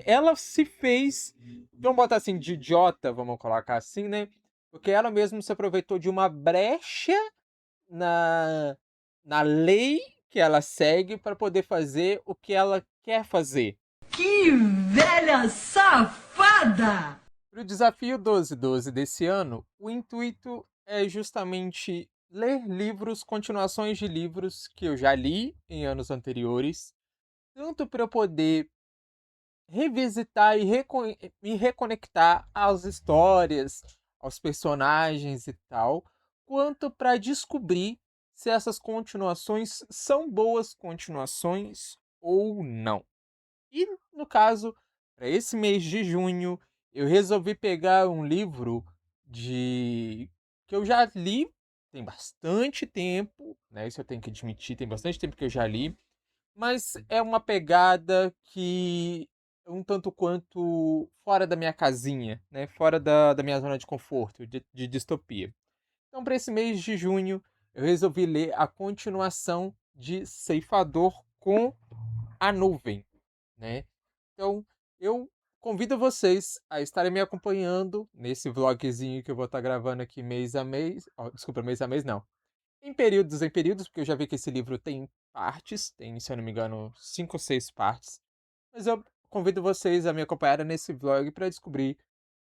ela se fez, vamos botar assim, de idiota, vamos colocar assim, né? Porque ela mesma se aproveitou de uma brecha na lei que ela segue para poder fazer o que ela quer fazer. Que velha safada! Para o desafio 12/12 desse ano, o intuito é justamente ler livros, continuações de livros que eu já li em anos anteriores, tanto para eu poder revisitar e reconectar às histórias, aos personagens e tal, quanto para descobrir se essas continuações são boas continuações ou não. E, no caso, para esse mês de junho, eu resolvi pegar um livro que eu já li tem bastante tempo, né? Isso eu tenho que admitir, tem bastante tempo que eu já li, mas é uma pegada que é um tanto quanto fora da minha casinha, né? Fora da minha zona de conforto, de distopia. Então, para esse mês de junho, eu resolvi ler a continuação de Ceifador com a Nuvem, né? Então, eu convido vocês a estarem me acompanhando nesse vlogzinho que eu vou estar gravando aqui mês a mês. Oh, desculpa, mês a mês não. Em períodos, porque eu já vi que esse livro tem partes, tem, se eu não me engano, 5 ou 6 partes. Mas eu convido vocês a me acompanhar nesse vlog para descobrir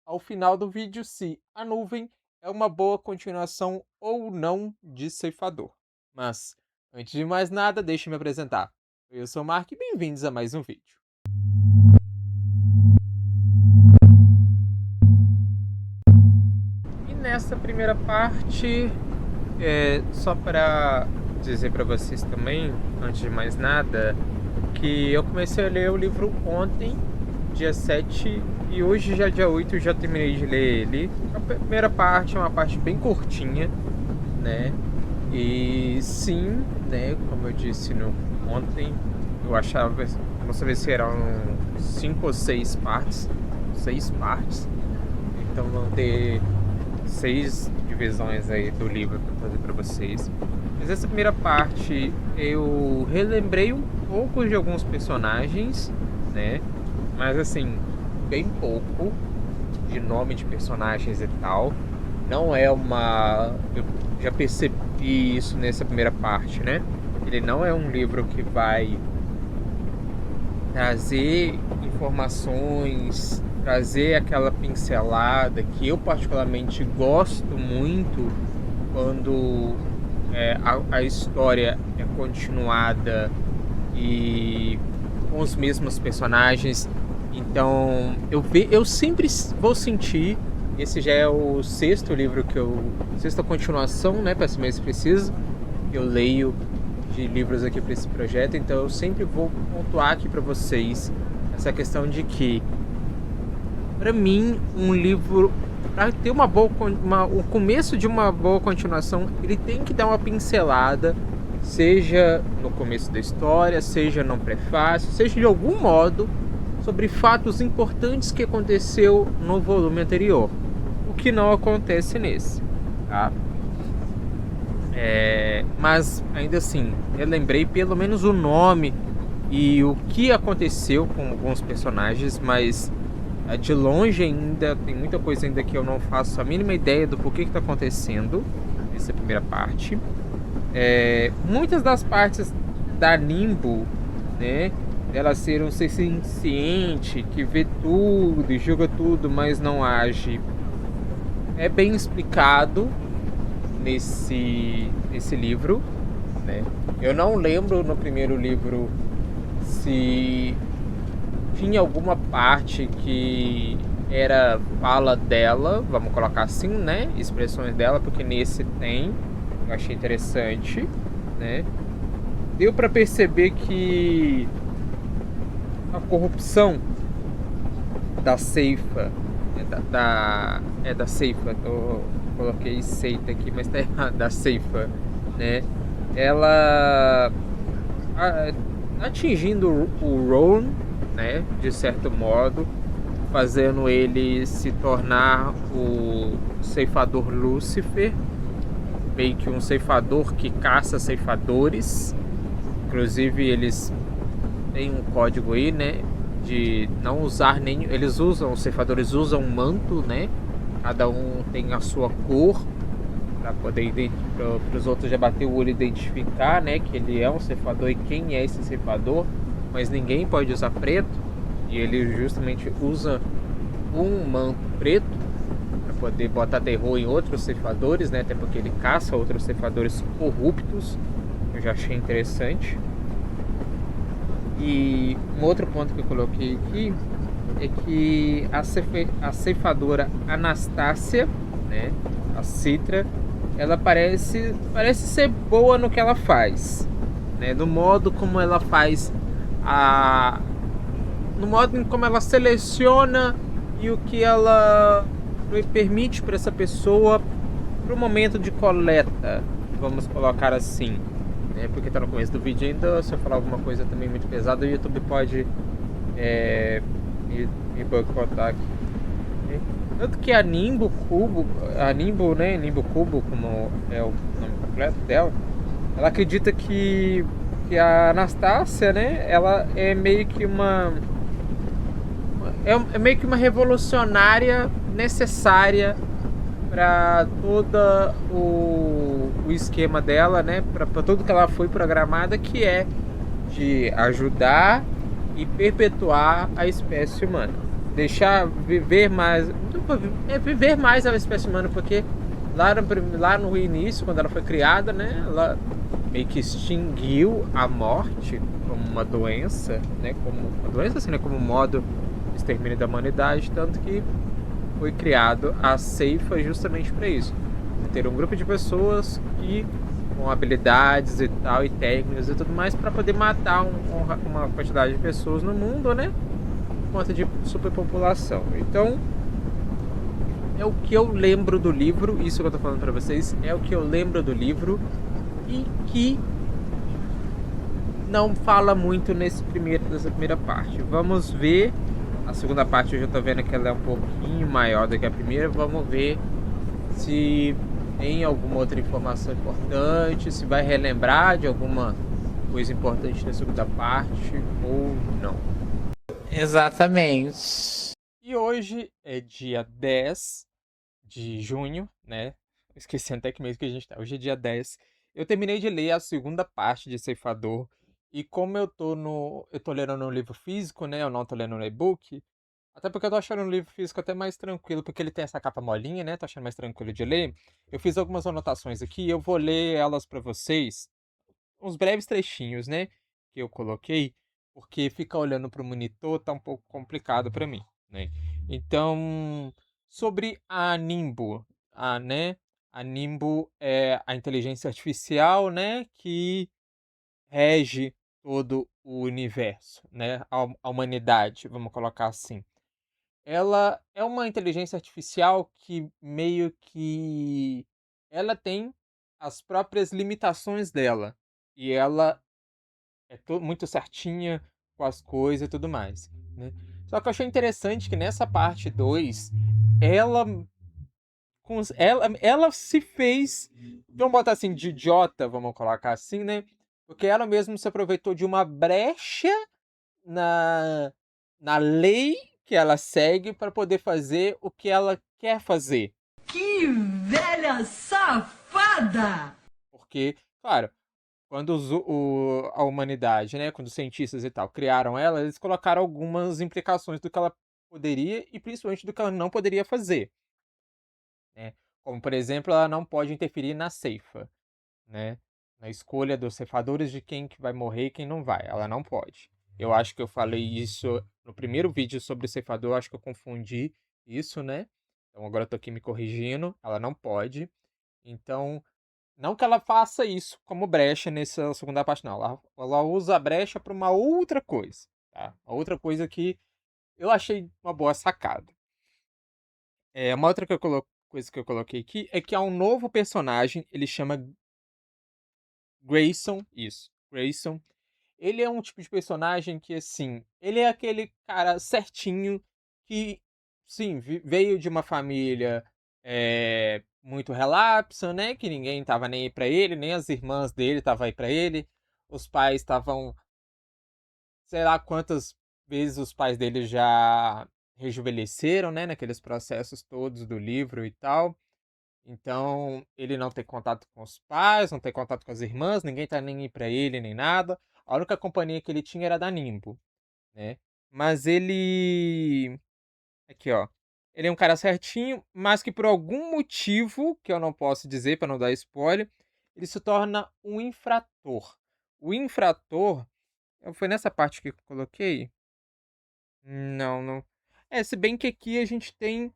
ao final do vídeo se A Nuvem é uma boa continuação ou não de Ceifador. Mas, antes de mais nada, deixe me apresentar. Eu sou o Mark e bem-vindos a mais um vídeo. E nessa primeira parte, só para dizer para vocês também, antes de mais nada, que eu comecei a ler o livro ontem, dia 7, e hoje, já dia 8, eu já terminei de ler ele. A primeira parte é uma parte bem curtinha, né? E sim, né, como eu disse ontem, eu não sabia se eram 5 ou 6 partes, 6 partes, então vão ter 6 divisões aí do livro para fazer para vocês. Mas essa primeira parte eu relembrei um pouco de alguns personagens, né? Mas assim, bem pouco de nome de personagens e tal. Não é uma... Eu já percebi isso nessa primeira parte, né? Ele não é um livro que vai trazer informações, trazer aquela pincelada que eu particularmente gosto muito quando a história é continuada e com os mesmos personagens. Então eu sempre vou sentir. Esse já é o 6º livro sexta continuação, né, para ser mais preciso, que eu leio de livros aqui para esse projeto. Então eu sempre vou pontuar aqui para vocês essa questão de que, para mim, um livro, para ter o começo de uma boa continuação, ele tem que dar uma pincelada, seja no começo da história, seja no prefácio, seja de algum modo, sobre fatos importantes que aconteceu no volume anterior, o que não acontece nesse, tá? Mas ainda assim, eu lembrei pelo menos o nome e o que aconteceu com alguns personagens, mas de longe ainda tem muita coisa ainda que eu não faço a mínima ideia do porquê que está acontecendo nessa primeira parte. Muitas das partes da Nimbo, né, ela ser um ser ciente, que vê tudo e julga tudo, mas não age, é bem explicado nesse livro, né? Eu não lembro no primeiro livro se tinha alguma parte que era fala dela, vamos colocar assim, né? Expressões dela, porque nesse tem. Eu achei interessante, né? Deu para perceber que a corrupção da Ceifa, da Ceifa, eu coloquei seita aqui, mas tá errado, da Ceifa, né? Ela atingindo o Ron, né, de certo modo, fazendo ele se tornar o ceifador Lúcifer, meio que um ceifador que caça ceifadores. Inclusive eles têm um código aí, né, de não usar nem... os ceifadores usam um manto, né? Cada um tem a sua cor, para poder para os outros já bater o olho e identificar, né, que ele é um ceifador e quem é esse ceifador, mas ninguém pode usar preto, e ele justamente usa um manto preto para poder botar terror em outros ceifadores, né, até porque ele caça outros ceifadores corruptos. Eu já achei interessante. E um outro ponto que eu coloquei aqui é que a ceifadora Anastácia, né, a Citra, ela parece ser boa no que ela faz, né, no modo como ela faz no modo em como ela seleciona e o que ela permite para essa pessoa para o momento de coleta, vamos colocar assim, né, porque tá no começo do vídeo ainda. Se eu falar alguma coisa também muito pesada, o YouTube pode me boicotar aqui. Tanto que a Nimbo Cubo, né, Nimbo Cubo, como é o nome completo dela, ela acredita que a Anastácia, né, ela é meio que é meio que uma revolucionária necessária para todo o esquema dela, né, para tudo que ela foi programada, que é de ajudar e perpetuar a espécie humana, deixar viver mais, viver mais a espécie humana, porque lá no início, quando ela foi criada, né, ela meio que extinguiu a morte como uma doença, né, como uma doença assim, né, como modo de extermínio da humanidade, tanto que foi criado a ceifa justamente para isso, ter um grupo de pessoas que com habilidades e tal, e técnicas e tudo mais, para poder matar uma quantidade de pessoas no mundo, né, por conta de superpopulação. Então, é o que eu lembro do livro, isso que eu tô falando para vocês, é o que eu lembro do livro, e que não fala muito nessa primeira parte. Vamos ver a segunda parte. Eu já tô vendo que ela é um pouquinho maior do que a primeira. Vamos ver se tem alguma outra informação importante, se vai relembrar de alguma coisa importante na segunda parte ou não. Exatamente. E hoje é dia 10 de junho, né? Esqueci até que mês que a gente tá. Hoje é dia 10. Eu terminei de ler a segunda parte de Ceifador. E como eu tô lendo no livro físico, né? Eu não tô lendo no e-book. Até porque eu tô achando o livro físico até mais tranquilo, porque ele tem essa capa molinha, né? Tô achando mais tranquilo de ler. Eu fiz algumas anotações aqui e eu vou ler elas pra vocês. Uns breves trechinhos, né? Que eu coloquei. Porque ficar olhando pro monitor tá um pouco complicado pra mim, né? Então, sobre a Nimbo, né? A Nimbo é a inteligência artificial, né? Que rege todo o universo, né? A humanidade, vamos colocar assim. Ela é uma inteligência artificial que meio que ela tem as próprias limitações dela. E ela é muito certinha com as coisas e tudo mais, né? Só que eu achei interessante que nessa parte 2 ela ela se fez, vamos botar assim, de idiota, vamos colocar assim, né? Porque ela mesma se aproveitou de uma brecha na, na lei que ela segue para poder fazer o que ela quer fazer. Que velha safada! Porque, claro, quando a humanidade, né, quando os cientistas e tal criaram ela, eles colocaram algumas implicações do que ela poderia e principalmente do que ela não poderia fazer, né? Como, por exemplo, ela não pode interferir na ceifa, né? Na escolha dos ceifadores de quem que vai morrer e quem não vai. Ela não pode. Eu acho que eu falei isso no primeiro vídeo sobre o ceifador, acho que eu confundi isso, né? Então agora eu tô aqui me corrigindo. Ela não pode. Então, não que ela faça isso como brecha nessa segunda parte, não. Ela usa a brecha para uma outra coisa, tá? Uma outra coisa que eu achei uma boa sacada. Uma outra coisa que eu coloquei aqui é que há um novo personagem, ele chama Grayson, isso, Grayson. Ele é um tipo de personagem que, assim, ele é aquele cara certinho que, sim, veio de uma família muito relapsa, né? Que ninguém tava nem aí pra ele, nem as irmãs dele estavam aí pra ele. Os pais estavam, sei lá quantas vezes os pais dele já rejuvenesceram, né, naqueles processos todos do livro e tal. Então, ele não tem contato com os pais, não tem contato com as irmãs, ninguém tá nem aí pra ele, nem nada. A única companhia que ele tinha era da Nimbo, né. Mas ele aqui, ó. Ele é um cara certinho, mas que por algum motivo, que eu não posso dizer pra não dar spoiler, ele se torna um infrator. O infrator foi nessa parte que eu coloquei? Não, não. Se bem que aqui a gente tem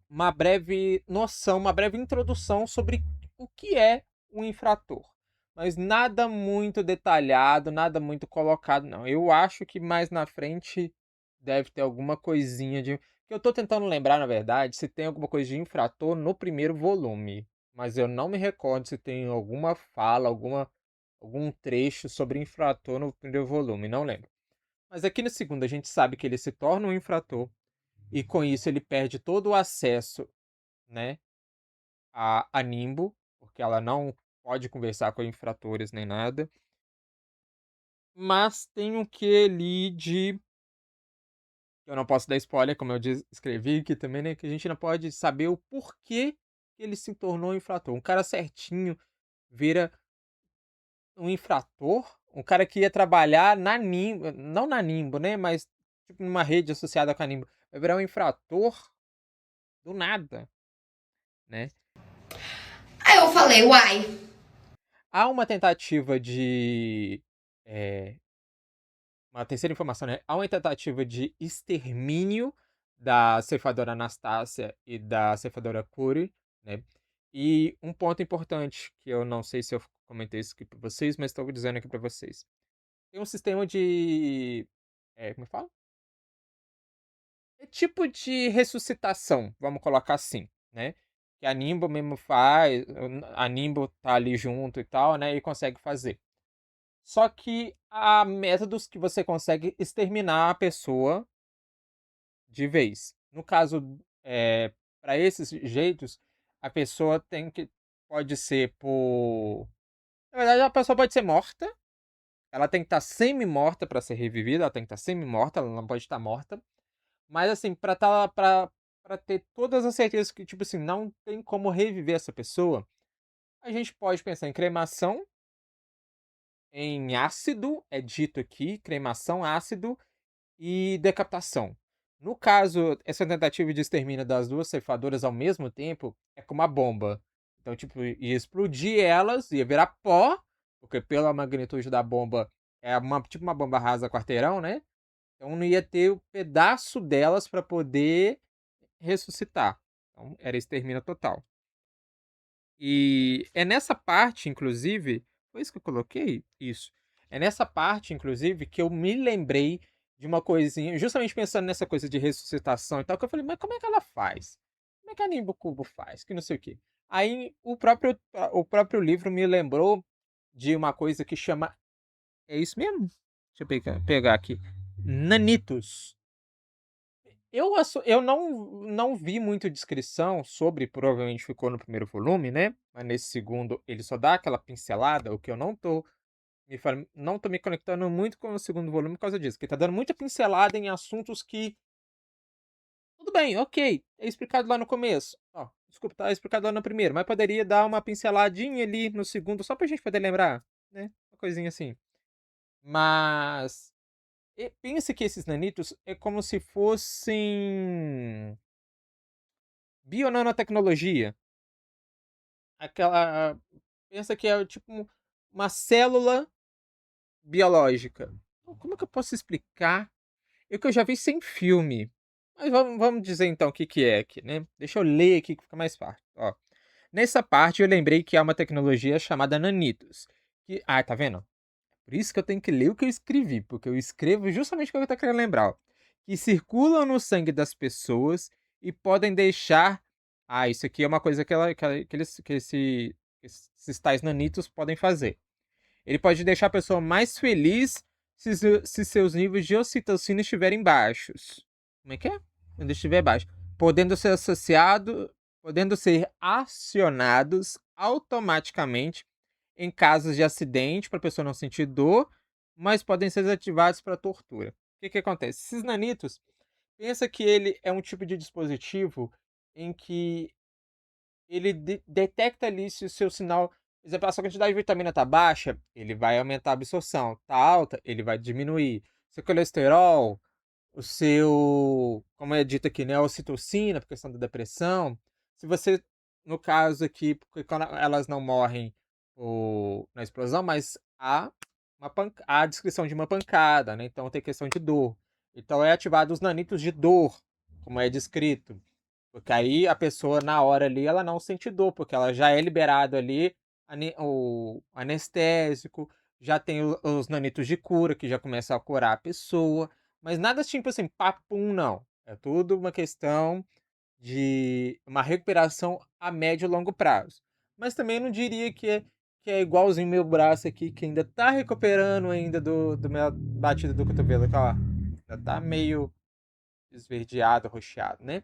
uma breve noção, uma breve introdução sobre o que é um infrator. Mas nada muito detalhado, nada muito colocado, não. Eu acho que mais na frente deve ter alguma coisinha de. Que eu tô tentando lembrar, na verdade, se tem alguma coisa de infrator no primeiro volume. Mas eu não me recordo se tem alguma fala, algum trecho sobre infrator no primeiro volume, não lembro. Mas aqui no segundo a gente sabe que ele se torna um infrator e com isso ele perde todo o acesso, né, a Nimbo, porque ela não pode conversar com infratores nem nada. Mas tem um quê ali de eu não posso dar spoiler, como eu escrevi aqui também, né, que a gente não pode saber o porquê que ele se tornou um infrator. Um cara certinho vira um infrator? Um cara que ia trabalhar na Nimbo, não na Nimbo, né, mas tipo numa rede associada com a Nimbo, vai virar um infrator do nada, né. Aí eu falei, uai. Há uma tentativa de, uma terceira informação, né, há uma tentativa de extermínio da ceifadora Anastácia e da ceifadora Curi, né, e um ponto importante, que eu não sei se eu comentei isso aqui pra vocês, mas estou dizendo aqui pra vocês. Tem um sistema de, como é que fala? É tipo de ressuscitação, vamos colocar assim, né, que a Nimbo mesmo faz, a Nimbo tá ali junto e tal, né, e consegue fazer. Só que há métodos que você consegue exterminar a pessoa de vez. No caso, pra esses jeitos, a pessoa tem que pode ser por na verdade a pessoa pode ser morta, ela tem que estar semi-morta pra ser revivida, ela tem que estar semi-morta, ela não pode estar morta. Mas assim, pra ter todas as certezas que, tipo assim, não tem como reviver essa pessoa, a gente pode pensar em cremação, em ácido, é dito aqui, cremação, ácido e decapitação. No caso, essa tentativa de extermínio das 2 ceifadoras ao mesmo tempo é com uma bomba. Então, tipo, ia explodir elas, ia virar pó, porque pela magnitude da bomba é tipo uma bomba rasa quarteirão, né? Então não ia ter o pedaço delas pra poder ressuscitar. Então era extermínio total. E é nessa parte, inclusive, foi isso que eu coloquei? Isso. É nessa parte, inclusive, que eu me lembrei de uma coisinha, justamente pensando nessa coisa de ressuscitação e tal, que eu falei, mas como é que ela faz? Como é que a Nimbo Cubo faz? Que não sei o quê. Aí o próprio livro me lembrou de uma coisa que chama. É isso mesmo? Deixa eu pegar aqui. Nanitos. Eu não vi muita descrição sobre, provavelmente ficou no primeiro volume, né, mas nesse segundo ele só dá aquela pincelada, o que eu não tô me conectando muito com o segundo volume por causa disso, porque tá dando muita pincelada em assuntos que tudo bem, ok, é explicado lá no começo. Ó, desculpa, tá explicado lá no primeiro, mas poderia dar uma pinceladinha ali no segundo só pra gente poder lembrar, né, uma coisinha assim. Mas pense que esses nanitos é como se fossem bionanotecnologia. Aquela pensa que é tipo uma célula biológica. Então, como é que eu posso explicar? Eu que eu já vi sem filme. Mas vamos dizer então o que que é aqui, né. Deixa eu ler aqui que fica mais fácil, ó. Nessa parte eu lembrei que há uma tecnologia chamada nanitos, tá vendo? Por isso que eu tenho que ler o que eu escrevi, porque eu escrevo justamente o que eu tô querendo lembrar, ó. Que circulam no sangue das pessoas e podem deixar. Isso aqui é uma coisa que esses tais nanitos podem fazer. Ele pode deixar a pessoa mais feliz se seus níveis de ocitocina estiverem baixos. Como é que é? Quando estiver baixo. Podendo ser associado, podendo ser acionados automaticamente em casos de acidente, para a pessoa não sentir dor, mas podem ser desativados para tortura. que acontece? Esses nanitos, pensa que ele é um tipo de dispositivo em que ele detecta ali se o seu sinal, por exemplo, a sua quantidade de vitamina tá baixa, ele vai aumentar a absorção, tá alta, ele vai diminuir. Seu colesterol, o seu, como é dito aqui, né, a ocitocina, por questão da depressão. Se você, no caso aqui, porque quando elas não morrem na explosão, mas há há a descrição de uma pancada, né? Então tem questão de dor. Então é ativado os nanitos de dor, como é descrito. Porque aí a pessoa, na hora ali, ela não sente dor, porque ela já é liberado ali o anestésico, já tem os nanitos de cura, que já começam a curar a pessoa. Mas nada tipo assim, papum, não. É tudo uma questão de uma recuperação a médio e longo prazo. Mas também não diria que é igualzinho meu braço aqui, que ainda tá recuperando ainda do meu batida do cotovelo, que ó, já tá meio esverdeado, roxeado, né?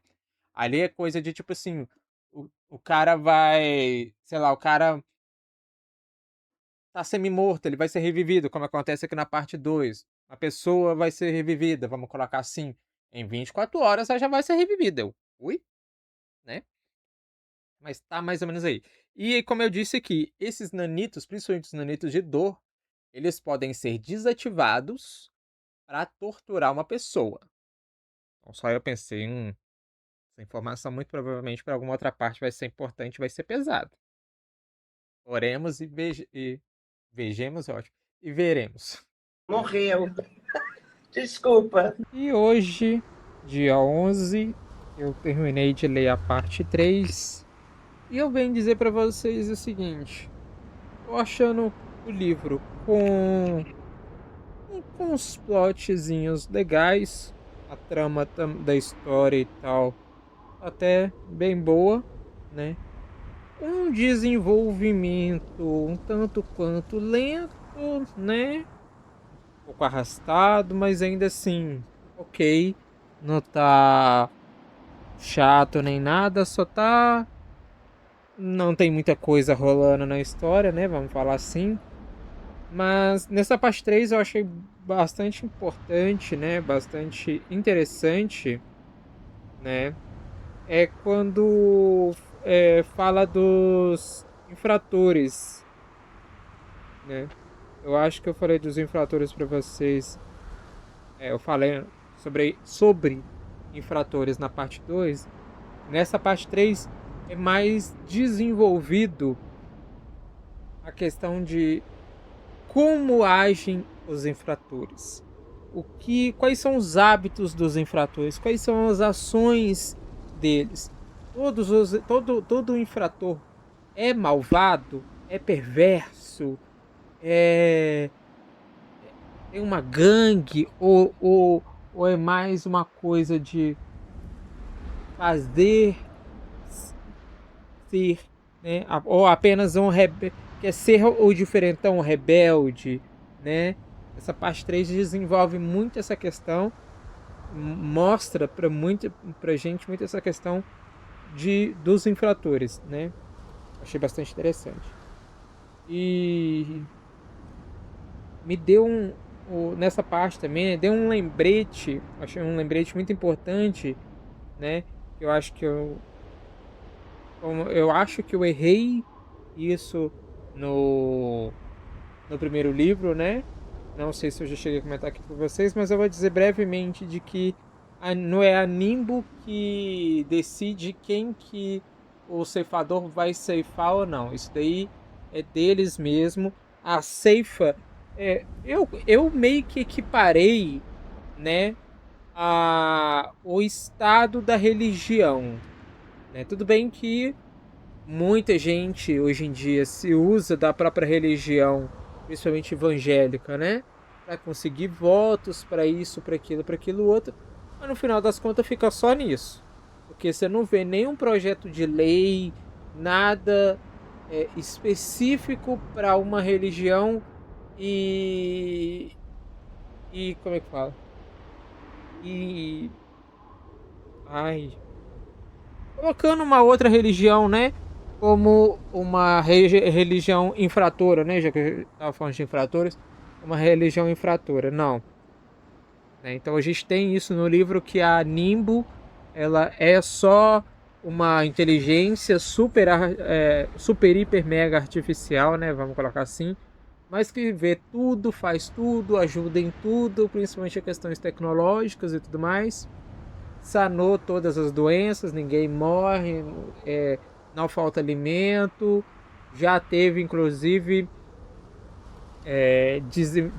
Ali é coisa de tipo assim, o cara vai, sei lá, o cara tá semi-morto, ele vai ser revivido, como acontece aqui na parte 2. A pessoa vai ser revivida, vamos colocar assim, em 24 horas ela já vai ser revivida. Ui, né? Mas tá mais ou menos aí. E como eu disse aqui, esses nanitos, principalmente os nanitos de dor, eles podem ser desativados para torturar uma pessoa. Então só eu pensei, essa informação muito provavelmente para alguma outra parte vai ser importante, vai ser pesado. Oremos e vejamos, é ótimo, e veremos. Morreu. Desculpa. E hoje, dia 11, eu terminei de ler a parte 3 e eu venho dizer para vocês o seguinte: tô achando o livro com uns plotzinhos legais, a trama da história e tal, até bem boa, né? Um desenvolvimento um tanto quanto lento, né? Um pouco arrastado, mas ainda assim, ok. Não tá chato nem nada, só tá. Não tem muita coisa rolando na história, né? Vamos falar assim. Mas nessa parte 3 eu achei bastante importante, né? Bastante interessante, né? É quando fala dos infratores, né? Eu acho que eu falei dos infratores para vocês. Eu falei sobre infratores na parte 2. Nessa parte 3 é mais desenvolvido a questão de como agem os infratores. Quais são os hábitos dos infratores? Quais são as ações deles? Todo infrator é malvado? É perverso? Tem uma gangue? Ou é mais uma coisa de fazer ser, né? Ou apenas quer ser o diferentão, o rebelde, né? Essa parte 3 desenvolve muito essa questão, mostra pra gente muito essa questão dos infratores, né? Achei bastante interessante. E me deu nessa parte também, deu um lembrete, achei um lembrete muito importante, né? Eu acho que eu acho que eu errei isso no primeiro livro, né? Não sei se eu já cheguei a comentar aqui com vocês, mas eu vou dizer brevemente de que não é a Nimbo que decide quem que o ceifador vai ceifar ou não. Isso daí é deles mesmo. A ceifa, eu meio que equiparei, né, o estado da religião, né? Tudo bem que muita gente hoje em dia se usa da própria religião, principalmente evangélica, né? Para conseguir votos, para isso, para aquilo outro. Mas no final das contas fica só nisso. Porque você não vê nenhum projeto de lei, nada específico para uma religião e como é que fala? E ai, colocando uma outra religião, né? Como uma religião infratora, né? Já que eu estava falando de infratores, uma religião infratora. Não. né? Então a gente tem isso no livro, que a Nimbo, ela é só uma inteligência super, super hiper mega artificial, né? Vamos colocar assim, mas que vê tudo, faz tudo, ajuda em tudo, principalmente em questões tecnológicas e tudo mais. Sanou todas as doenças, ninguém morre, não falta alimento. Já teve, inclusive,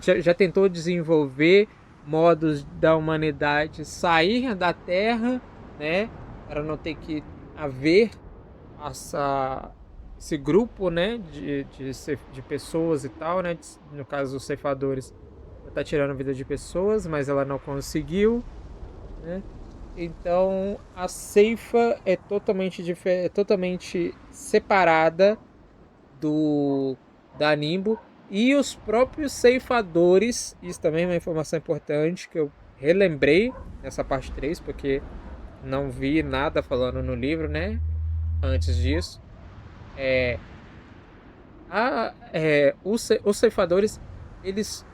já tentou desenvolver modos da humanidade sair da Terra, né, para não ter que haver esse grupo, né, de pessoas e tal, né, no caso os ceifadores, tá tirando a vida de pessoas, mas ela não conseguiu, né. Então a ceifa é totalmente separada do da Nimbo, e os próprios ceifadores. Isso também é uma informação importante que eu relembrei nessa parte 3, porque não vi nada falando no livro, né? Antes disso. Os ceifadores, eles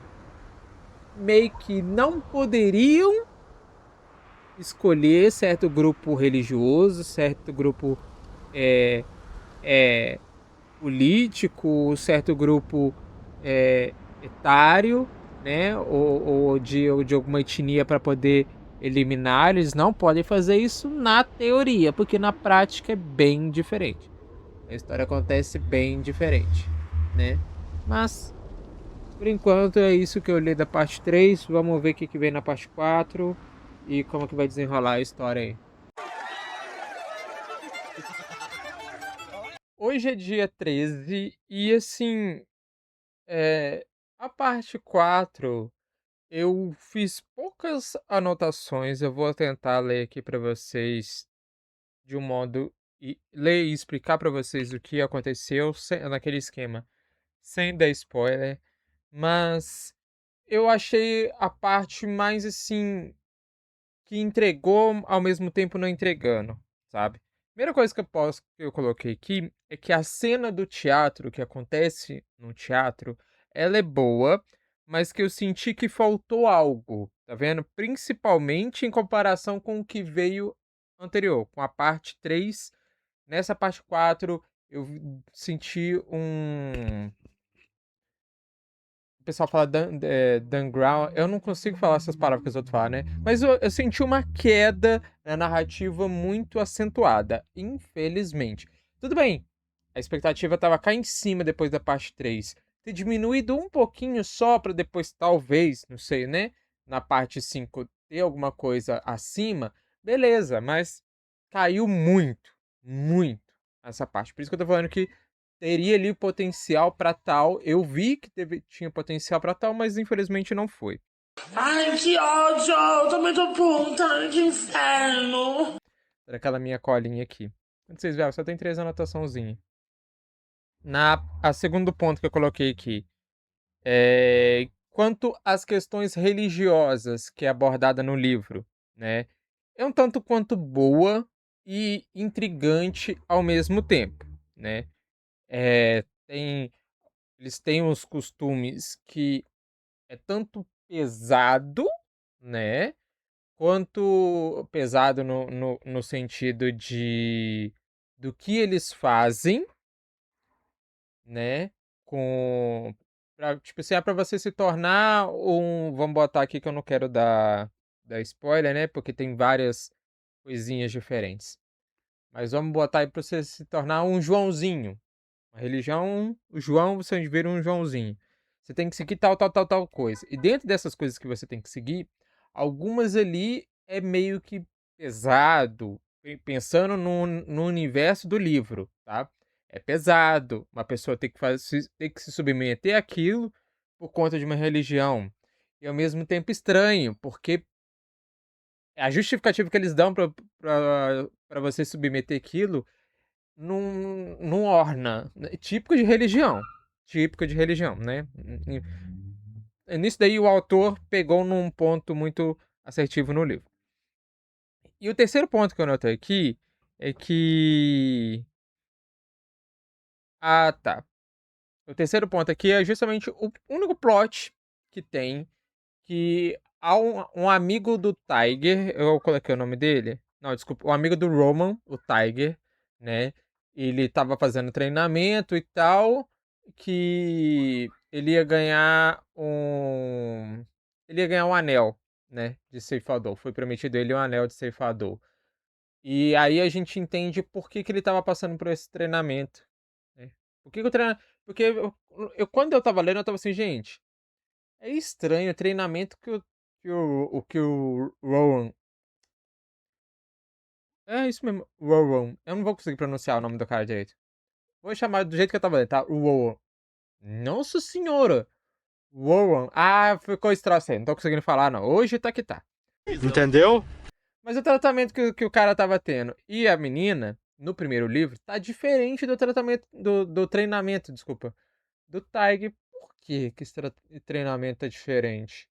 meio que não poderiam escolher certo grupo religioso, certo grupo é, é, político, certo grupo etário, né, ou de alguma etnia para poder eliminar. Eles não podem fazer isso na teoria, porque na prática é bem diferente. A história acontece bem diferente, né? Mas, por enquanto, é isso que eu li da parte 3. Vamos ver o que vem na parte 4 e como que vai desenrolar a história aí. Hoje é dia 13 e, assim, a parte 4 eu fiz poucas anotações. Eu vou tentar ler aqui para vocês de um modo e ler e explicar para vocês o que aconteceu naquele esquema, sem dar spoiler, mas eu achei a parte mais assim que entregou ao mesmo tempo não entregando, sabe? Primeira coisa que eu coloquei aqui é que a cena do teatro, que acontece no teatro, ela é boa, mas que eu senti que faltou algo, tá vendo? Principalmente em comparação com o que veio anterior, com a parte 3. Nessa parte 4 eu senti o pessoal fala Dan Brown, eu não consigo falar essas palavras que os outros falam, né? Mas eu senti uma queda na narrativa muito acentuada, infelizmente. Tudo bem, a expectativa estava cá em cima depois da parte 3. Ter diminuído um pouquinho só para depois, talvez, não sei, né? Na parte 5 ter alguma coisa acima, beleza, mas caiu muito, muito essa parte. Por isso que eu tô falando que teria ali potencial para tal. Eu vi que tinha potencial para tal, mas infelizmente não foi. Ai, que ódio! Eu também tô puta, que inferno! Era aquela minha colinha aqui. Quando vocês verem, só tem 3 anotaçãozinhas. A segundo ponto que eu coloquei aqui é quanto às questões religiosas que é abordada no livro, né? É um tanto quanto boa e intrigante ao mesmo tempo, né? Eles têm uns costumes que é tanto pesado, né? Quanto pesado no sentido do que eles fazem, né? Tipo assim, pra você se tornar um. Vamos botar aqui que eu não quero dar spoiler, né? Porque tem várias coisinhas diferentes. Mas vamos botar aí pra você se tornar um Joãozinho. A religião, o João, você vira um Joãozinho. Você tem que seguir tal coisa. E dentro dessas coisas que você tem que seguir, algumas ali é meio que pesado, pensando no universo do livro, tá? É pesado. Uma pessoa tem que se submeter àquilo por conta de uma religião. E ao mesmo tempo estranho, porque a justificativa que eles dão pra você submeter aquilo não orna. Típico de religião. Típico de religião, né? Nisso daí o autor pegou num ponto muito assertivo no livro. E o terceiro ponto que eu notei aqui é que. Ah, tá. O terceiro ponto aqui é justamente o único plot que tem que há um amigo do Tiger, eu coloquei o nome dele? Não, desculpa, um amigo do Roman, o Tiger, né? Ele tava fazendo treinamento e tal, que ele ia ganhar um. Ele ia ganhar um anel, né? De ceifador. Foi prometido ele um anel de ceifador. E aí a gente entende por que ele tava passando por esse treinamento, né? Por que o treinamento. Porque quando eu tava lendo, eu tava assim, gente. É estranho o treinamento que o Rowan. É isso mesmo, Rowan. Eu não vou conseguir pronunciar o nome do cara direito. Vou chamar do jeito que eu tava lendo, tá? Rowan. Nossa senhora! Rowan. Ah, ficou estranho aí. Não tô conseguindo falar, não. Hoje tá que tá. Entendeu? Mas o tratamento que o cara tava tendo e a menina, no primeiro livro, tá diferente do tratamento. Do treinamento, desculpa. Do Tiger. Por que esse treinamento tá diferente?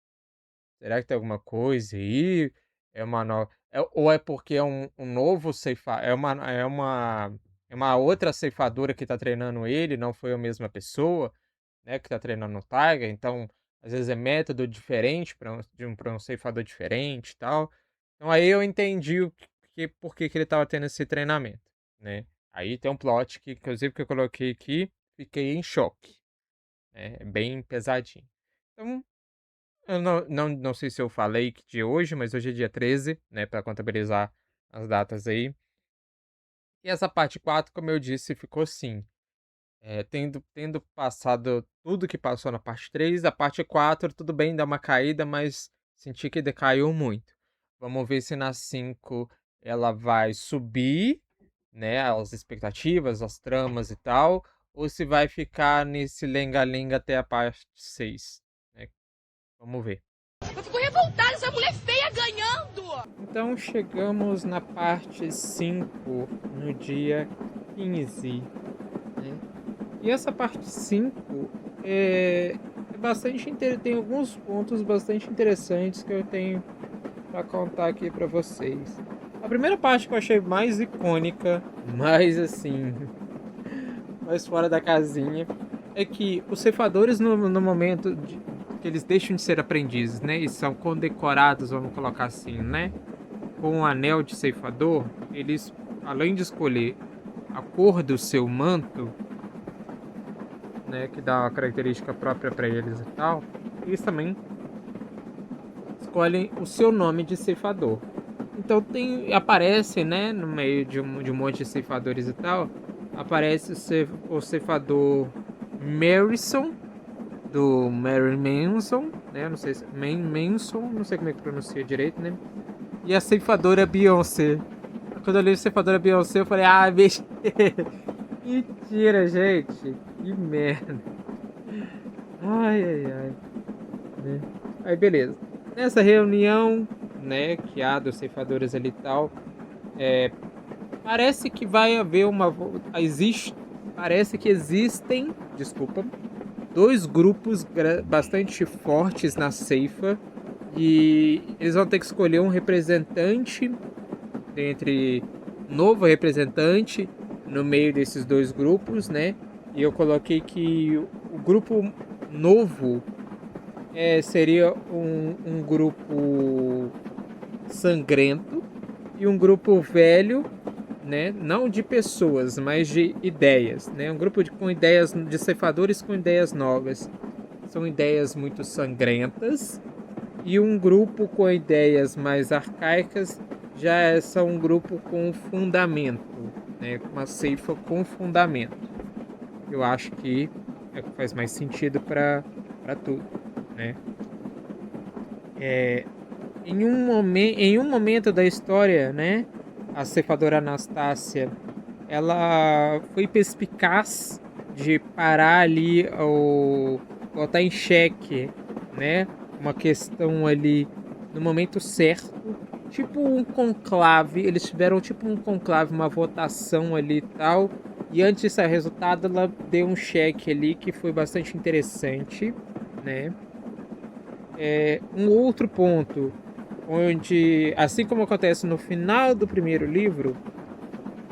Será que tem alguma coisa aí? É uma nova. Ou é porque é um novo ceifador? É uma outra ceifadora que tá treinando ele, não foi a mesma pessoa, né? Que tá treinando o Tiger. Então, às vezes é método diferente pra um ceifador diferente e tal. Então aí eu entendi por que ele tava tendo esse treinamento, né? Aí tem um plot que, inclusive, que eu coloquei aqui, fiquei em choque. Né? É bem pesadinho. Então, eu não sei se eu falei que de hoje, mas hoje é dia 13, né, para contabilizar as datas aí. E essa parte 4, como eu disse, ficou assim. Tendo passado tudo que passou na parte 3, a parte 4, tudo bem, dá uma caída, mas senti que decaiu muito. Vamos ver se na 5 ela vai subir, né, as expectativas, as tramas e tal, ou se vai ficar nesse lenga-lenga até a parte 6, né? Vamos ver. Eu fico revoltada, essa mulher feia ganhando! Então chegamos na parte 5, no dia 15, né? E essa parte 5 é bastante tem alguns pontos bastante interessantes que eu tenho para contar aqui para vocês. A primeira parte que eu achei mais icônica, mais assim, mais fora da casinha, é que os ceifadores no momento que eles deixam de ser aprendizes, né, e são condecorados, vamos colocar assim, né, com o anel de ceifador, eles, além de escolher a cor do seu manto, né, que dá uma característica própria para eles e tal, eles também escolhem o seu nome de ceifador. Então aparece, né, no meio de um monte de ceifadores e tal, aparece o ceifador Marison, do Marilyn Manson, né, não sei se Manson, não sei como é que pronuncia direito, né, e a ceifadora Beyoncé. Quando eu li a ceifadora Beyoncé, eu falei, ah, mentira, gente, que merda. Ai, ai, ai. Né? Aí, beleza. Nessa reunião, né, que há dos ceifadores ali e tal, parece que vai haver parece que existem, desculpa, dois grupos bastante fortes na ceifa e eles vão ter que escolher um representante dentre novo representante no meio desses dois grupos, né? E eu coloquei que o grupo novo seria um grupo sangrento e um grupo velho, né? Não de pessoas, mas de ideias, né? Um grupo com ideias de ceifadores com ideias novas. São ideias muito sangrentas. E um grupo com ideias mais arcaicas já são um grupo com fundamento, né? Uma ceifa com fundamento. Eu acho que é o que faz mais sentido para tudo, né? Em um momento da história, né, a ceifadora Anastácia, ela foi perspicaz de parar ali ou botar em xeque, né, uma questão ali no momento certo, tipo um conclave. Eles tiveram tipo um conclave, uma votação ali e tal. E antes de sair o resultado, ela deu um cheque ali que foi bastante interessante, né? Um outro ponto, onde, assim como acontece no final do primeiro livro,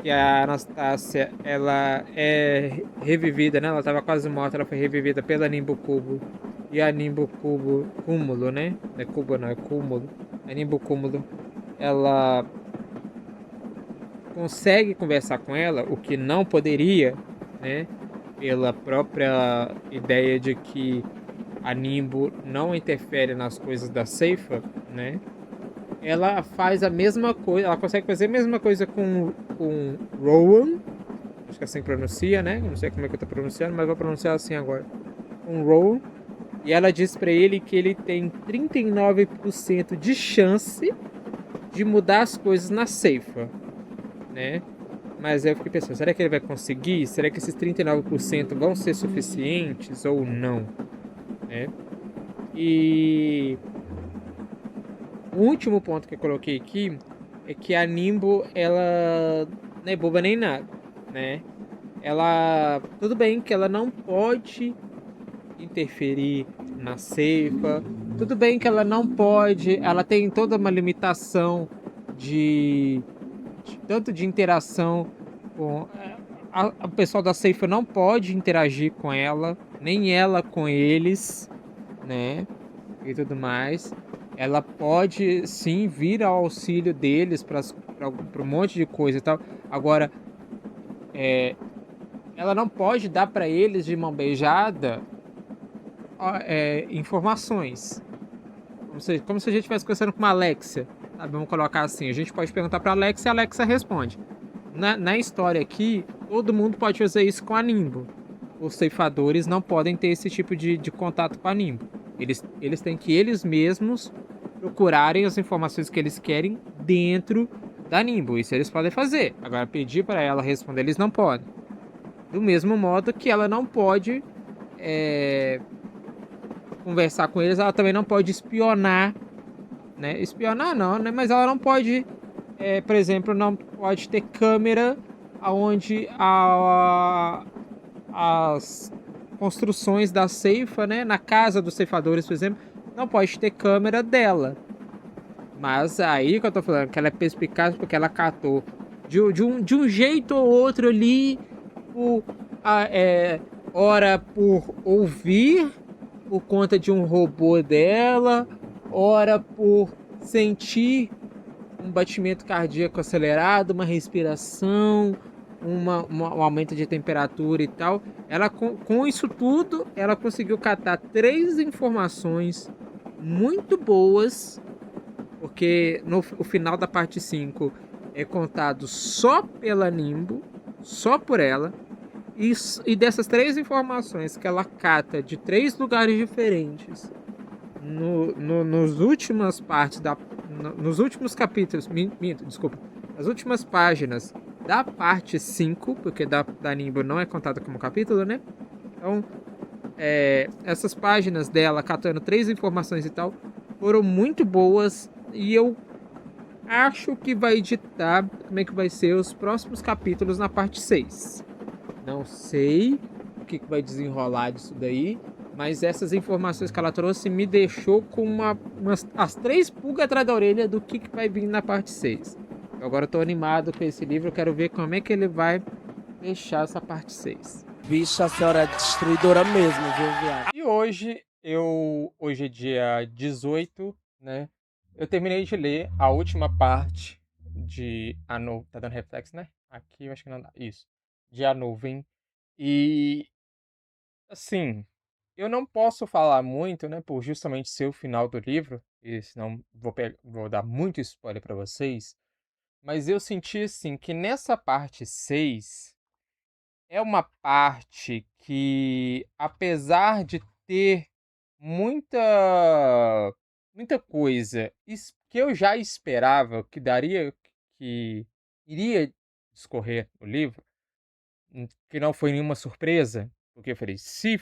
que a Anastácia, ela é revivida, né? Ela estava quase morta, ela foi revivida pela Nimbo Cubo. e a Nimbo Cúmulo, né? Não é Cubo, não, é Cúmulo. A Nimbo Cúmulo, ela consegue conversar com ela, o que não poderia, né? Pela própria ideia de que a Nimbo não interfere nas coisas da Seifa, né? Ela faz a mesma coisa, ela consegue fazer a mesma coisa com Rowan, acho que é assim que pronuncia, né? Não sei como é que eu tô pronunciando, mas vou pronunciar assim agora. Com Rowan, e ela diz pra ele que ele tem 39% de chance de mudar as coisas na Seifa, né? Mas eu fiquei pensando, será que ele vai conseguir? Será que esses 39% vão ser suficientes ou não? Né? E o último ponto que eu coloquei aqui é que a Nimbo, ela não é boba nem nada, né? Ela, tudo bem que ela não pode interferir na Ceifa, tudo bem que ela não pode, ela tem toda uma limitação tanto de interação com o pessoal da Ceifa não pode interagir com ela, nem ela com eles, né? E tudo mais. Ela pode sim vir ao auxílio deles para um monte de coisa e tal. Agora, ela não pode dar para eles de mão beijada informações. Como se a gente estivesse conversando com uma Alexia. Sabe? Vamos colocar assim: a gente pode perguntar para a Alexia e a Alexia responde. Na história aqui, todo mundo pode fazer isso com a Nimbo. Os ceifadores não podem ter esse tipo de contato com a Nimbo. Eles têm que eles mesmos procurarem as informações que eles querem dentro da Nimbo. Isso eles podem fazer. Agora, pedir para ela responder, eles não podem. Do mesmo modo que ela não pode conversar com eles, ela também não pode espionar, né? Espionar não, né? Mas ela não pode, por exemplo, não pode ter câmera onde as construções da ceifa, né? Na casa dos ceifadores, por exemplo, não pode ter câmera dela. Mas aí que eu tô falando, que ela é perspicaz porque ela catou de um jeito ou outro ali, ora por ouvir por conta de um robô dela, ora por sentir um batimento cardíaco acelerado, uma respiração, um aumento de temperatura e tal. Ela, com isso tudo, ela conseguiu catar 3 informações muito boas, porque o final da parte 5 é contado só pela Nimbo, só por ela. E dessas 3 informações que ela cata de 3 lugares diferentes, nos últimas partes nos últimos capítulos, desculpa, nas últimas páginas da parte 5, porque da Nimbo não é contada como capítulo, né? Então, essas páginas dela catando 3 informações e tal foram muito boas, e eu acho que vai ditar como é que vai ser os próximos capítulos na parte 6. Não sei o que vai desenrolar disso daí, mas essas informações que ela trouxe me deixou com as 3 pulgas atrás da orelha do que vai vir na parte 6. Eu agora tô animado com esse livro, eu quero ver como é que ele vai fechar essa parte 6. Vixe, a senhora é destruidora mesmo, viu, viado? E hoje é dia 18, né? Eu terminei de ler a última parte de A Nuvem. Tá dando reflexo, né? Aqui eu acho que não dá. Isso. De A Nuvem. E, assim, eu não posso falar muito, né? Por justamente ser o final do livro. E senão vou dar muito spoiler pra vocês. Mas eu senti, assim, que nessa parte 6 é uma parte que, apesar de ter muita muita coisa que eu já esperava que iria discorrer no livro, que não foi nenhuma surpresa, porque eu falei, se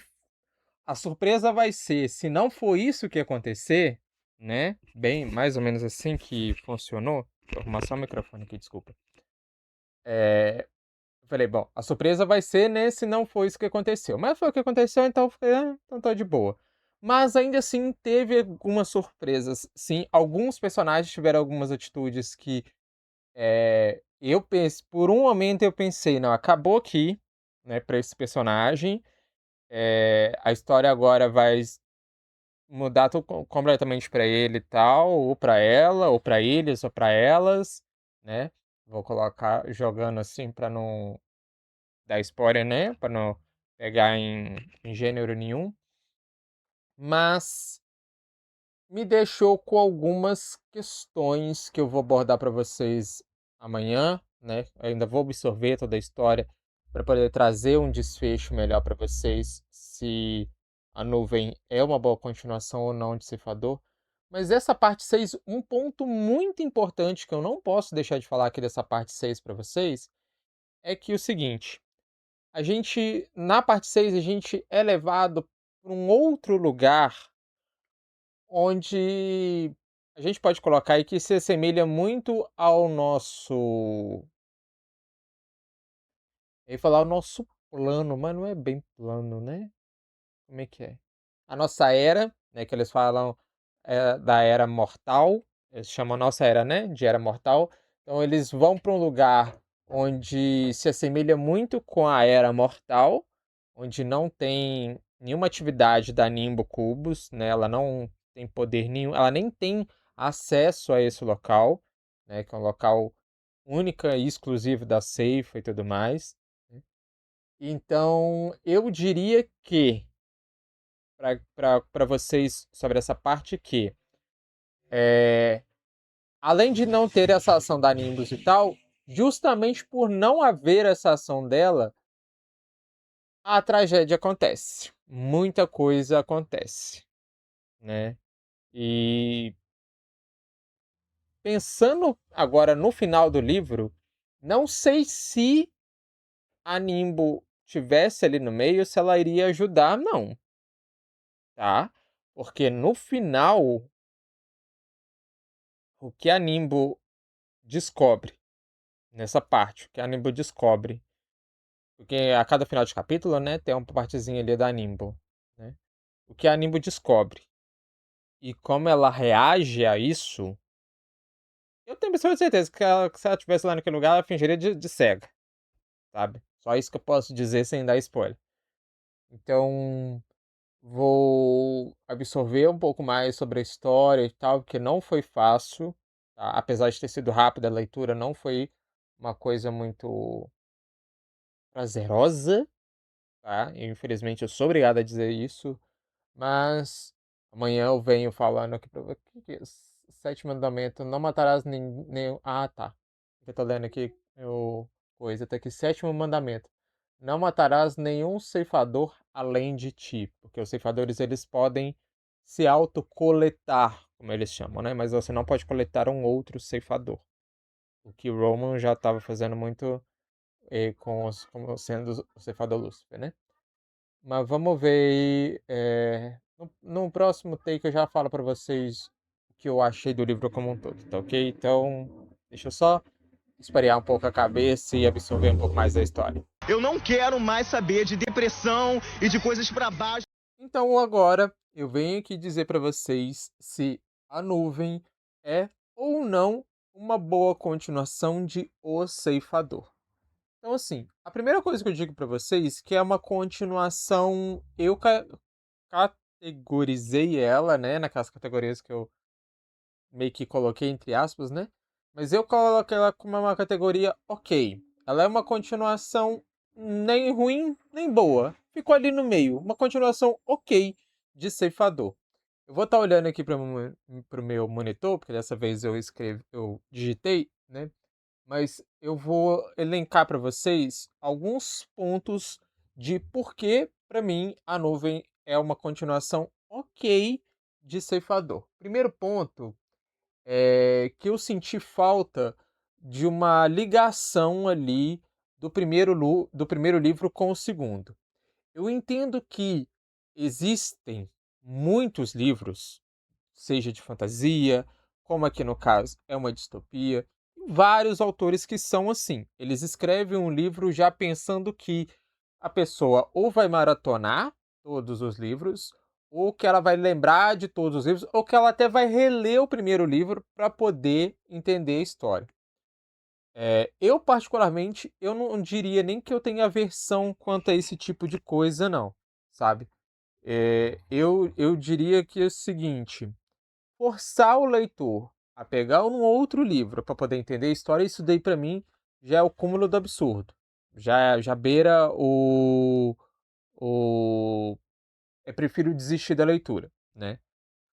a surpresa vai ser, se não for isso que acontecer, né? Bem, mais ou menos assim que funcionou. Vou arrumar só o microfone aqui, desculpa. Eu falei, bom, a surpresa vai ser, né, se não foi isso que aconteceu. Mas foi o que aconteceu, então eu falei, então tá de boa. Mas ainda assim teve algumas surpresas. Sim, alguns personagens tiveram algumas atitudes que eu pensei, por um momento eu pensei, não, acabou aqui, né, pra esse personagem. A história agora vai mudar tudo completamente pra ele e tal, ou pra ela, ou pra eles, ou pra elas, né? Vou colocar jogando assim pra não dar spoiler, né? Pra não pegar em gênero nenhum. Mas me deixou com algumas questões que eu vou abordar para vocês amanhã, né? Eu ainda vou absorver toda a história para poder trazer um desfecho melhor para vocês, se a nuvem é uma boa continuação ou não de Ceifador. Mas essa parte 6, um ponto muito importante que eu não posso deixar de falar aqui dessa parte 6 para vocês, é que o seguinte, na parte 6 a gente é levado para um outro lugar onde a gente pode colocar aí que se assemelha muito ao nosso. Eu ia falar o nosso plano, mas não é bem plano, né? Como é que é? A nossa era, né? Que eles falam da era mortal. Eles chamam a nossa era, né? De era mortal. Então eles vão para um lugar onde se assemelha muito com a era mortal, onde não tem nenhuma atividade da Nimbo Cubos, né? Ela não tem poder nenhum, ela nem tem acesso a esse local, né? Que é um local única e exclusivo da Ceifa e tudo mais, né? Então, eu diria que para vocês sobre essa parte que além de não ter essa ação da Nimbus e tal, justamente por não haver essa ação dela, a tragédia acontece. Muita coisa acontece, né? E pensando agora no final do livro, não sei se a Nimbo tivesse ali no meio, se ela iria ajudar, não, tá? Porque no final, o que a Nimbo descobre nessa parte, o que a Nimbo descobre, porque a cada final de capítulo, né, tem uma partezinha ali da Nimbo, né? O que a Nimbo descobre e como ela reage a isso, eu tenho absoluta certeza que se ela estivesse lá naquele lugar, ela fingiria de cega, sabe? Só isso que eu posso dizer sem dar spoiler. Então, vou absorver um pouco mais sobre a história e tal, porque não foi fácil, tá? Apesar de ter sido rápida a leitura, não foi uma coisa muito prazerosa, tá? Infelizmente eu sou obrigado a dizer isso, mas amanhã eu venho falando aqui pra você. Que é? Sétimo mandamento, não matarás nem. Ah, tá. Eu tô lendo aqui o coisa, tá aqui. Sétimo mandamento. Não matarás nenhum ceifador além de ti. Porque os ceifadores eles podem se autocoletar, como eles chamam, né? Mas você não pode coletar um outro ceifador. O que Roman já estava fazendo muito como sendo o ceifador Lúcifer, né? Mas vamos ver aí. No próximo take eu já falo pra vocês o que eu achei do livro como um todo, tá ok? Então, deixa eu só espalhar um pouco a cabeça e absorver um pouco mais da história. Eu não quero mais saber de depressão e de coisas pra baixo. Então agora eu venho aqui dizer pra vocês se A Nuvem é ou não uma boa continuação de O Ceifador. Então assim, a primeira coisa que eu digo pra vocês que é uma continuação, eu categorizei ela, né, naquelas categorias que eu meio que coloquei entre aspas, né? Mas eu coloquei ela como uma categoria ok. Ela é uma continuação nem ruim, nem boa. Ficou ali no meio. Uma continuação ok de Ceifador. Eu vou estar olhando aqui para o meu monitor, porque dessa vez eu digitei, né? Mas eu vou elencar para vocês alguns pontos de por que, para mim, A Nuvem é uma continuação ok de Ceifador. Primeiro ponto que eu senti falta de uma ligação ali do primeiro livro com o segundo. Eu entendo que existem muitos livros, seja de fantasia, como aqui no caso é uma distopia, vários autores que são assim. Eles escrevem um livro já pensando que a pessoa ou vai maratonar todos os livros, ou que ela vai lembrar de todos os livros, ou que ela até vai reler o primeiro livro para poder entender a história. Eu, particularmente, eu não diria nem que eu tenha aversão quanto a esse tipo de coisa, não, sabe? Eu diria que é o seguinte: forçar o leitor a pegar um outro livro para poder entender a história, isso daí para mim já é o cúmulo do absurdo. Já beira o eu prefiro desistir da leitura, né?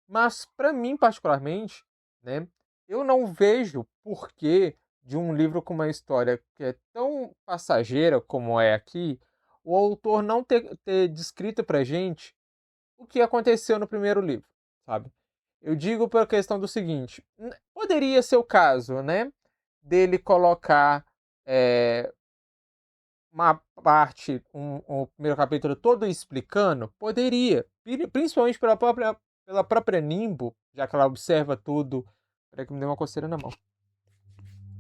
Mas para mim particularmente, né, eu não vejo porquê de um livro com uma história que é tão passageira como é aqui, o autor não ter descrito pra gente o que aconteceu no primeiro livro, sabe? Eu digo pela questão do seguinte: poderia ser o caso, né, dele colocar uma parte, um primeiro capítulo todo explicando? Poderia, principalmente pela própria Nimbo, já que ela observa tudo. Peraí que me deu uma coceira na mão.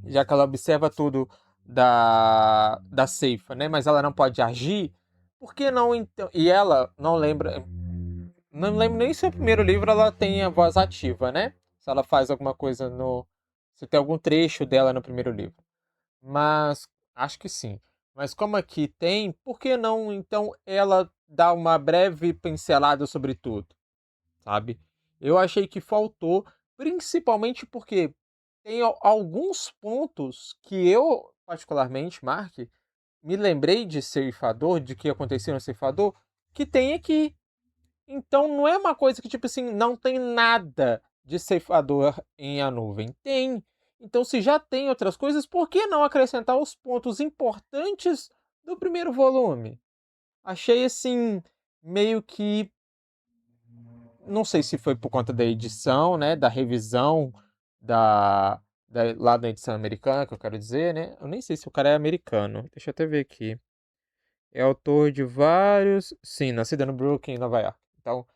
Já que ela observa tudo da Ceifa, né? Mas ela não pode agir. Por que não então? E ela não lembra. Não lembro nem se o primeiro livro ela tem a voz ativa, né? Se ela faz alguma coisa no. Se tem algum trecho dela no primeiro livro. Mas acho que sim. Mas como aqui tem, por que não então ela dá uma breve pincelada sobre tudo, sabe? Eu achei que faltou, principalmente porque tem alguns pontos que eu, particularmente, Mark, me lembrei de Ceifador, de que acontecia no Ceifador, que tem aqui. Então não é uma coisa que, tipo assim, não tem nada de Ceifador em A Nuvem. Tem. Então, se já tem outras coisas, por que não acrescentar os pontos importantes do primeiro volume? Achei assim, meio que. Não sei se foi por conta da edição, né? Da revisão lá da edição americana, que eu quero dizer, né? Eu nem sei se o cara é americano. Deixa eu até ver aqui. É autor de vários. Sim, nascido no Brooklyn, Nova York. Então,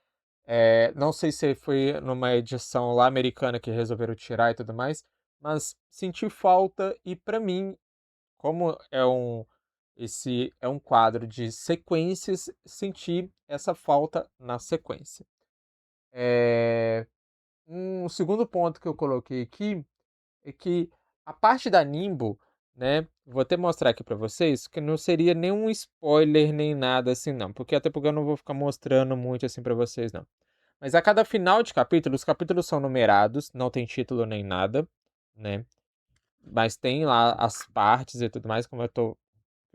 não sei se foi numa edição lá americana que resolveram tirar e tudo mais, mas senti falta e para mim, como esse é um quadro de sequências, senti essa falta na sequência. Um segundo ponto que eu coloquei aqui é que a parte da Nimbo, né? Vou até mostrar aqui para vocês, que não seria nenhum spoiler nem nada assim não, até porque eu não vou ficar mostrando muito assim para vocês não. Mas a cada final de capítulo, os capítulos são numerados, não tem título nem nada, né? Mas tem lá as partes e tudo mais,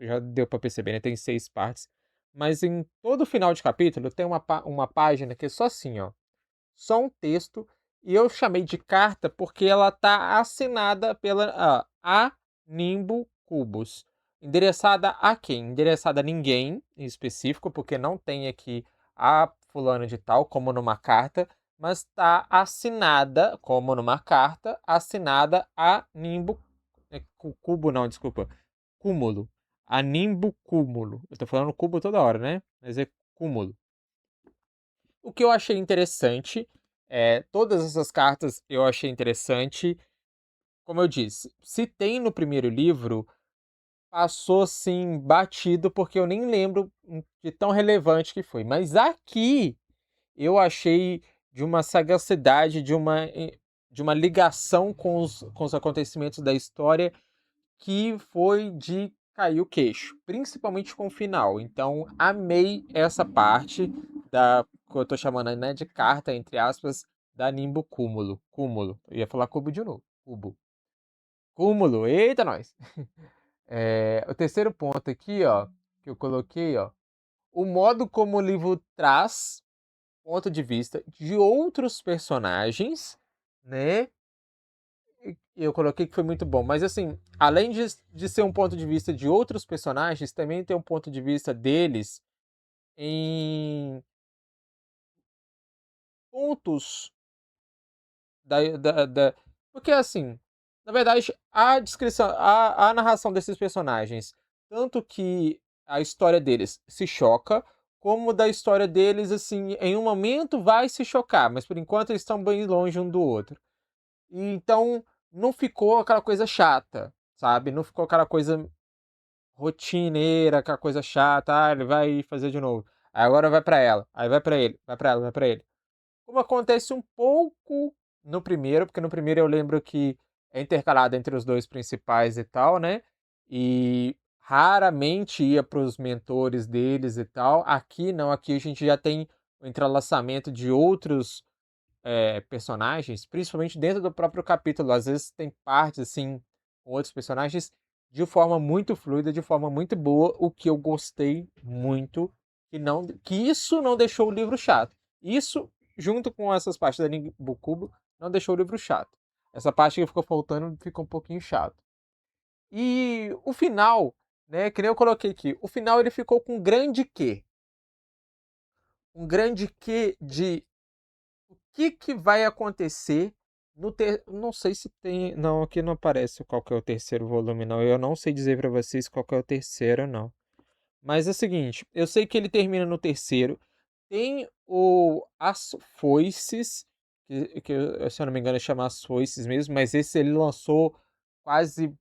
já deu para perceber, né? Tem 6 partes. Mas em todo final de capítulo tem uma página que é só assim, ó. Só um texto. E eu chamei de carta porque ela tá assinada pela a Nimbo Cubos. Endereçada a quem? Endereçada a ninguém em específico, porque não tem aqui a fulano de tal, como numa carta, mas está assinada, como numa carta, assinada a Nimbo. Cubo não, desculpa. Cúmulo. A Nimbo Cúmulo. Eu tô falando cubo toda hora, né? Mas é cúmulo. O que eu achei interessante, todas essas cartas eu achei interessante. Como eu disse, se tem no primeiro livro, passou assim batido porque eu nem lembro de tão relevante que foi. Mas aqui eu achei de uma sagacidade, de uma ligação com os acontecimentos da história que foi de cair o queixo, principalmente com o final. Então, amei essa parte que eu tô chamando, né, de carta, entre aspas, da Nimbo Cúmulo. Cúmulo. Eu ia falar cubo de novo. Cubo. Cúmulo. Eita, nós! O terceiro ponto aqui, ó, que eu coloquei, ó, o modo como o livro traz ponto de vista de outros personagens, né? Eu coloquei que foi muito bom. Mas assim, além de ser um ponto de vista de outros personagens, também tem um ponto de vista deles em pontos porque assim, na verdade, a descrição, a narração desses personagens, tanto que a história deles se choca, como da história deles, assim, em um momento vai se chocar, mas por enquanto eles estão bem longe um do outro. E então não ficou aquela coisa chata, sabe? Não ficou aquela coisa rotineira, aquela coisa chata, ele vai fazer de novo. Aí agora vai pra ela, aí vai pra ele, vai pra ela, vai pra ele. Como acontece um pouco no primeiro, porque no primeiro eu lembro que é intercalado entre os dois principais e tal, né? E raramente ia pros mentores deles e tal. Aqui não, aqui a gente já tem o entrelaçamento de outros personagens, principalmente dentro do próprio capítulo. Às vezes tem partes assim com outros personagens de forma muito fluida, de forma muito boa, o que eu gostei muito, que isso não deixou o livro chato. Isso, junto com essas partes da Nibukubo, não deixou o livro chato. Essa parte que ficou faltando ficou um pouquinho chato. E o final, né, que nem eu coloquei aqui, o final ele ficou com um grande quê? Um grande quê de o que vai acontecer não sei se tem, não, aqui não aparece qual que é o terceiro volume, não. Eu não sei dizer pra vocês qual que é o terceiro, não. Mas é o seguinte, eu sei que ele termina no terceiro. Tem As Foices, que se eu não me engano chama As Foices mesmo, mas esse ele lançou quase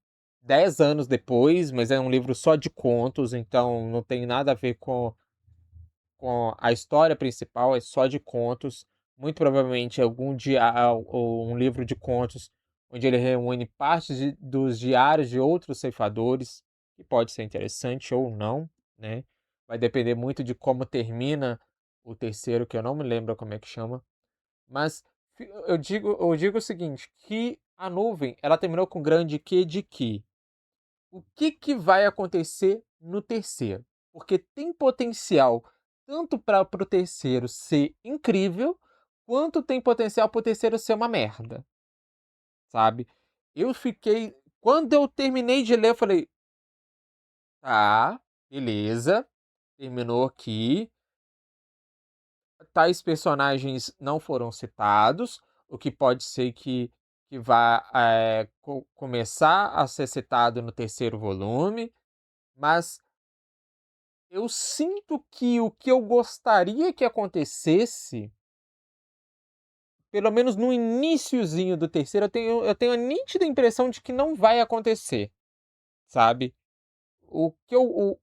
10 anos depois, mas é um livro só de contos, então não tem nada a ver com a história principal, é só de contos. Muito provavelmente algum ou um livro de contos onde ele reúne partes dos diários de outros ceifadores, que pode ser interessante ou não, né? Vai depender muito de como termina o terceiro, que eu não me lembro como é que chama. Mas eu digo o seguinte, que a nuvem, ela terminou com grande Q de que o que vai acontecer no terceiro? Porque tem potencial tanto para o terceiro ser incrível, quanto tem potencial para o terceiro ser uma merda, sabe? Eu fiquei. Quando eu terminei de ler, eu falei: tá, beleza, terminou aqui. Tais personagens não foram citados, o que pode ser que vá começar a ser citado no terceiro volume, mas eu sinto que o que eu gostaria que acontecesse, pelo menos no iniciozinho do terceiro, eu tenho a nítida impressão de que não vai acontecer, sabe? O que eu.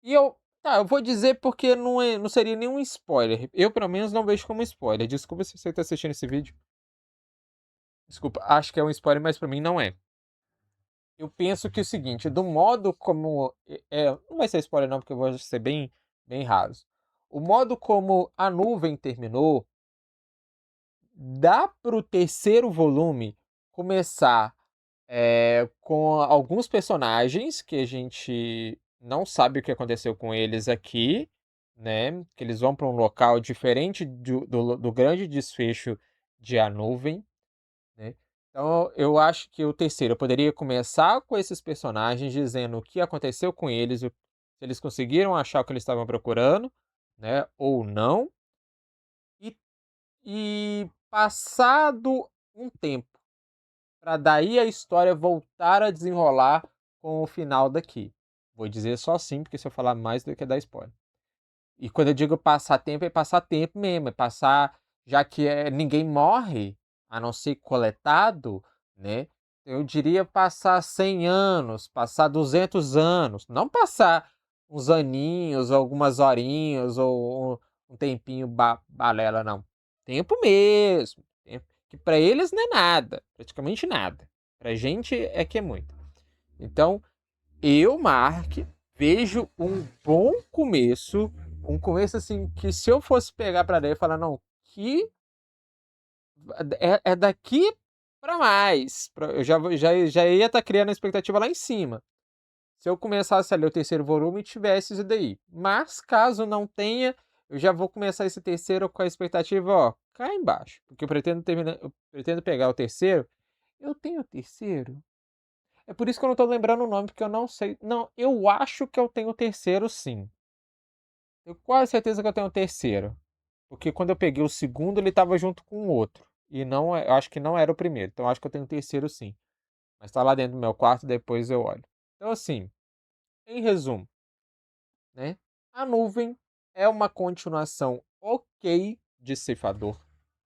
E eu. Tá, eu vou dizer porque não seria nenhum spoiler. Eu, pelo menos, não vejo como spoiler. Desculpa se você está assistindo esse vídeo. Desculpa, acho que é um spoiler, mas pra mim não é. Eu penso que é o seguinte, do modo como. Não vai ser spoiler, não, porque eu vou ser bem, bem raso. O modo como a nuvem terminou, dá pro terceiro volume começar com alguns personagens que a gente não sabe o que aconteceu com eles aqui, né? Que eles vão para um local diferente do grande desfecho de A Nuvem, né? Então, eu acho que o terceiro eu poderia começar com esses personagens dizendo o que aconteceu com eles, se eles conseguiram achar o que eles estavam procurando, né? Ou não. E, e passado um tempo, para daí a história voltar a desenrolar com o final daqui. Vou dizer só assim, porque se eu falar mais do que dar spoiler. E quando eu digo passar tempo, é passar tempo mesmo, é passar, já que ninguém morre, a não ser coletado, né? Eu diria passar 100 anos, passar 200 anos, não passar uns aninhos, algumas horinhas, ou um tempinho balela, não. Tempo mesmo. Tempo, que para eles não é nada, praticamente nada. Pra gente é que é muito. Então, eu, Mark, vejo um bom começo, um começo assim que se eu fosse pegar para ler e falar, não, que é daqui para mais, eu já ia estar criando a expectativa lá em cima. Se eu começasse a ler o terceiro volume e tivesse isso daí. Mas caso não tenha, eu já vou começar esse terceiro com a expectativa, ó, cá embaixo. Porque eu pretendo pegar o terceiro. Eu tenho o terceiro? É por isso que eu não tô lembrando o nome, porque eu não sei. Não, eu acho que eu tenho o terceiro, sim. Tenho quase certeza que eu tenho o terceiro. Porque quando eu peguei o segundo, ele tava junto com o outro. E não, eu acho que não era o primeiro. Então eu acho que eu tenho o terceiro, sim. Mas tá lá dentro do meu quarto, depois eu olho. Então, assim, em resumo, né? A Nuvem é uma continuação ok de Ceifador,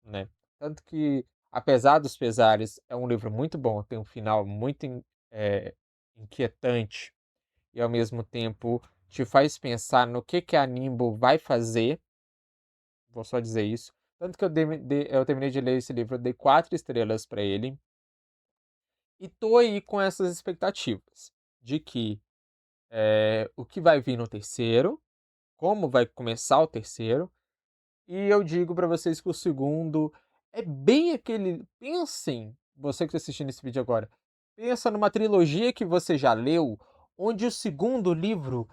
né? Tanto que, apesar dos pesares, é um livro muito bom, tem um final muito inquietante e, ao mesmo tempo, te faz pensar no que a Nimbo vai fazer. Vou só dizer isso. Tanto que eu terminei de ler esse livro, eu dei 4 estrelas para ele. E tô aí com essas expectativas de que o que vai vir no terceiro, como vai começar o terceiro, E eu digo pra vocês que o segundo é bem aquele... Pensem, você que está assistindo esse vídeo agora, pensa numa trilogia que você já leu, onde o segundo livro,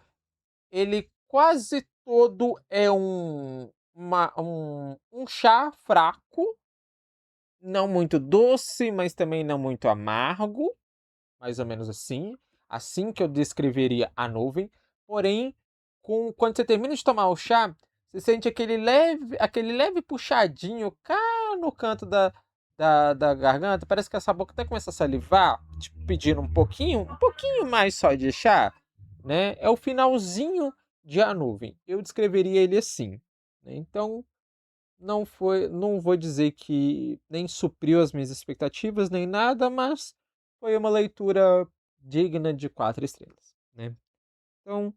ele quase todo é um chá fraco, não muito doce, mas também não muito amargo, mais ou menos assim que eu descreveria A Nuvem. Porém, quando você termina de tomar o chá, você sente aquele leve puxadinho cá no canto da garganta. Parece que essa boca até começa a salivar, tipo, pedindo um pouquinho mais só de chá, né? É o finalzinho de A Nuvem. Eu descreveria ele assim, né? Então, não vou dizer que nem supriu as minhas expectativas, nem nada, mas foi uma leitura digna de 4 estrelas, né? Então,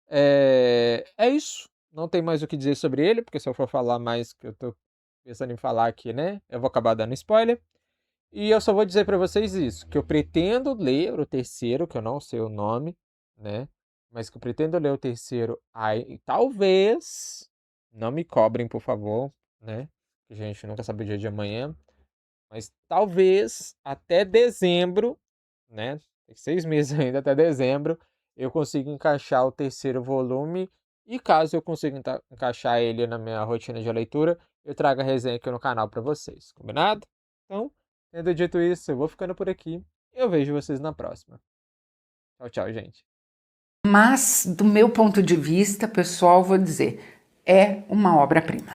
é isso. Não tem mais o que dizer sobre ele, porque se eu for falar mais que eu tô pensando em falar aqui, né, eu vou acabar dando spoiler. E eu só vou dizer pra vocês isso, que eu pretendo ler o terceiro, que eu não sei o nome, né, mas que eu pretendo ler o terceiro, aí talvez, não me cobrem, por favor, né, que a gente nunca sabe o dia de amanhã, mas talvez até dezembro, né, tem 6 meses ainda até dezembro, eu consiga encaixar o terceiro volume, e caso eu consiga encaixar ele na minha rotina de leitura, eu trago a resenha aqui no canal pra vocês, combinado? Então, tendo dito isso, eu vou ficando por aqui. Eu vejo vocês na próxima. Tchau, tchau, gente. Mas, do meu ponto de vista, pessoal, vou dizer, é uma obra-prima.